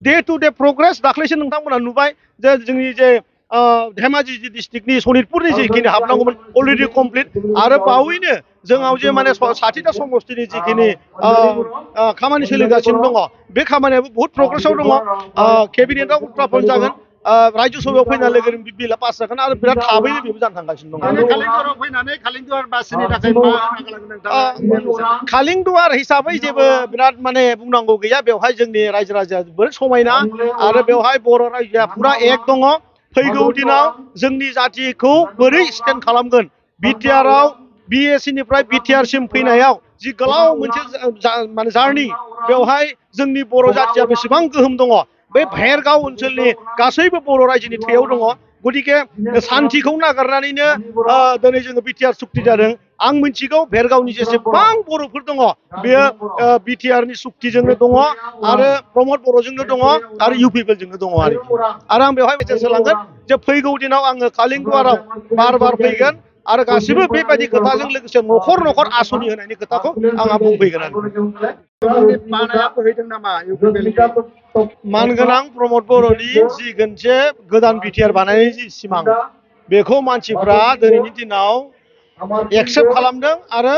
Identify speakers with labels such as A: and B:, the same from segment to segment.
A: day to day progress दाख्लैसो नोंथांमोना नुबाय जे जोंनि जे धेमाजि डिस्ट्रिक्टनि सनितपुरनि जिखिनि हाबनांगौमोन अलरेडि कमप्लिट आरो बावैनो जोंनाव जे माने 60टा समस्तिनि जिखिनि खामानि सोलिगासिनो दङ बे खामानियाबो बहुत प्रग्रेसआव दङ केबिनेटआव उत्थापन जागोन राज्य सभायाव फैना लोगो बिला पास जागोन आरो बिराद थाबैनो बेबो जानो थांगासिनो दङ खालिंदुवार हिसाबै जेबो बिराद माने बुंनांगौ गैया बेवहाय जोंनि रायजो राजाया जोबोद समायना आरो बेवहाय बर' रायजोआ पुरा एक दङ फैगौ दिनाव जोंनि जातिखौ बोरै स्टेन्ड खालामगोन बिटिआरआव बिएससिनिफ्राय बिटिआरसिम फैनायाव जि गोलाव मोनसे माने जार्नि बेवहाय जोंनि बर' जातिया बेसेबां गोहोम दङ बे भेरगाव ओनसोलनि गासैबो बर' रायजोनि थैयाव दङ गतिके सान्थिखौ नागारनानैनो दिनै जोङो बिटिआर सुक्ति जादों आं मिथिगौ भेरगावनि जेसेबां बर'फोर दङ बेयो बिटिआरनि सुक्तिजोंनो दङ आरो प्रमद बर'जोंनो दङ आरो इउ पिपिएलजोंनो दङ आरो आं बेवहाय मेसेज होलांगोन जे फैगौ दिनाव आङो कालिंदुवाराव बार फैगोन आरो गासिबो बेबायदि खोथाजों लोगोसे न'खर न'खर आसनि होनायनि खोथाखौ आंहा बुंफैगोन मानगोनां प्रमद बर'नि जि मोनसे गोदान बिटिआर बानायनायनि जि सिमां बेखौ मानसिफ्रा दिनैनि दिनाव एक्सेप्ट खालामदों आरो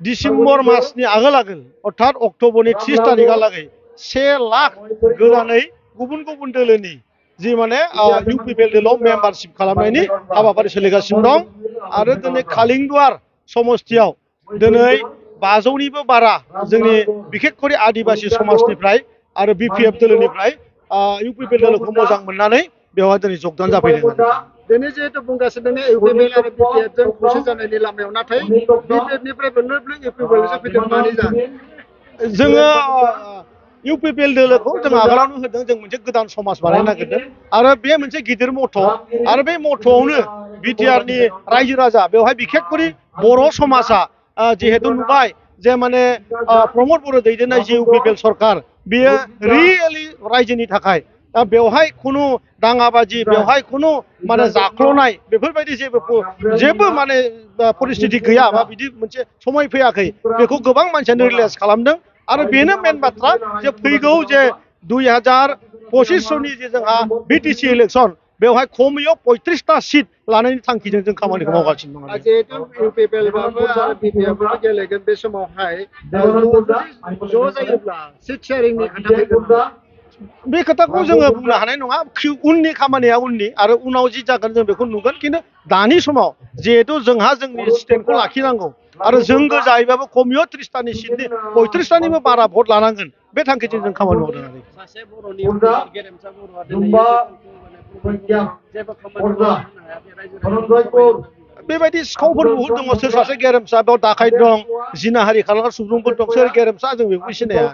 A: डिसेम्बर मासनि आगोल अर्थात अक्ट'बरनि 30 तारिखहालागै 1 लाख गोदानै गुबुन गुबुन दोलोनि जि माने इउ पिपिएल दोलोआव मेम्बारशिप खालामनायनि हाबाफारि सोलिगासिनो दं आरो दिनै कालिंदुवार समस्तियाव दिनै 500निबो बारा जोंनि बिखेककरि आदिबासि समाजनिफ्राय आरो बिपिएफ दोलोनिफ्राय इउ पिपिएल दोलोखौ मोजां मोननानै बेवहाय दिनै जगदान जाफैदों दिनै जिहेतु बुंगासिनो दङ इउ पिपिएल आरो बिटिएफजों खौसे जानायनि लामायाव नाथाय बिपिएफनिफ्राय लोब-लोब इउ पिपिएलजों फैदों मानि जाहोन जोङो इउ पिपिएल दोलोखौ जों आगोलावनो होदों जों मोनसे गोदान समाज बानायनो नागिरदों आरो बे मोनसे गिदिर मथ' आरो बे मथ'आवनो बिटिआरनि रायजो राजा बेवहाय बिखेककरि बर' समाजा जिहेतु नुबाय जे माने प्रमद बर' दैदेननाय जि इउ पिपिएल सरकार बेयो रियेलि रायजोनि थाखाय दा बेवहाय खुनु दाङाबाजि बेवहाय खुनु माने जाख्ल'नाय बेफोरबायदि जेबो माने परिस्थिति गैया बा बिदि मोनसे समय फैयाखै बेखौ गोबां मानसियानो रियेलाइज खालामदों आरो बेनो मेन बाथ्रा जे फैगौ जे 2025 जे जोंहा बिटिसि इलेक्सन बेवहाय खमैयाव 35टा सिट लानायनि थांखिजों जों खामानिखौ मावगासिनो दं जिहेतु इउ पिपिएल आरो बिपिएफ गेलेगोन बे समावहाय ज' जायोब्ला सिट शेयारिंनि खोथा फैगोन बे खोथाखौ जोङो बुंनो हानाय नङा उननि खामानिया उननि आरो उनाव जि जागोन जों बेखौ नुगोन खिन्थु दानि समाव जिहेतु जोंहा जोंनि स्टेन्डखौ लाखिनांगौ आरो जों गोजायैबाबो खमैयाव 30टानि सिटनि 35टानिबो बारा भट लानांगोन बे थांखिजों जों खामानि मावदों आरो सासे बर'नि गेरेमसा बर'आ बेबायदि सिखावफोर बहुद दङ सोर सासे गेरेमसा बेयाव दाखायत दं जिनाहारि खालामग्रा सुबुंफोर दं सोर गेरेमसा जों बेखौ सिनाया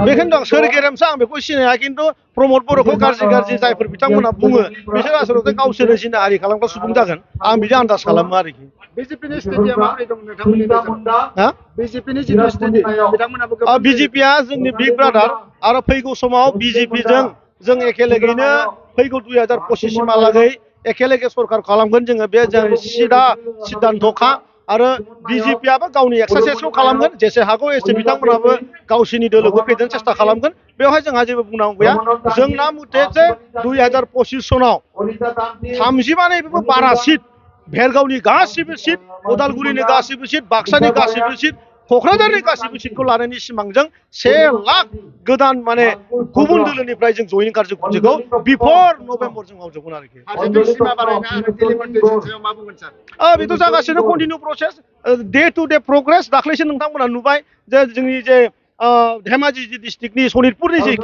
A: बेखौनो दं सोर गेरेमसा आं बेखौ सिनाया खिन्थु प्रमद बर'खौ गाज्रि जायफोर बिथांमोना बुङो बिसोर आसलथे गावसोरनो जिनाहारि खालामग्रा सुबुं जागोन आं बिदि आन्दाज खालामो आरोखि बिजेपिनि स्टेडिया माबोरै दं नोंथांमोननि नोजोराव बिजेपिनि जिथु स्टेडियाम बिथांमोनाबो बिजेपिया जोंनि बिग ब्रादार आरो फैगौ समाव बिजेपिजों जों एखेलेगैनो फैगौ 2025 सिमहालागै एखेलेगे सरकार खालामगोन जोङो बे जोंनि सिद्धान्तखा आरो बिजेपियाबो गावनि एक्सारसाइसखौ खालामगोन जेसे हागौ एसे बिथांमोनाबो गावसिनि दोलोखौ फेदेरनो सेस्था खालामगोन बेवहाय जोंहा जेबो बुंनांगौ गैया जोंना मथे जे 2025 सनाव 30बानिबो बारा सिट भेरगावनि गासिबो सिट उदालगुरिनि गासिबो सिट बाक्सानि गासिबो सिट क'क्राझारनि गासिबो सिटखौ लानायनि सिमांजों 1 लाख गोदान माने गुबुन दोलोनिफ्राय जों जयिं कार्यक्रमखौ बिफर नभेम्बर जों मावजोबगोन आरोखि बेथ' जागासिनो continue process day to day progress दाख्लैसो नोंथांमोना नुबाय जे जोंनि जे धेमाजि डिस्ट्रिक्टनि सनितपुरनि जे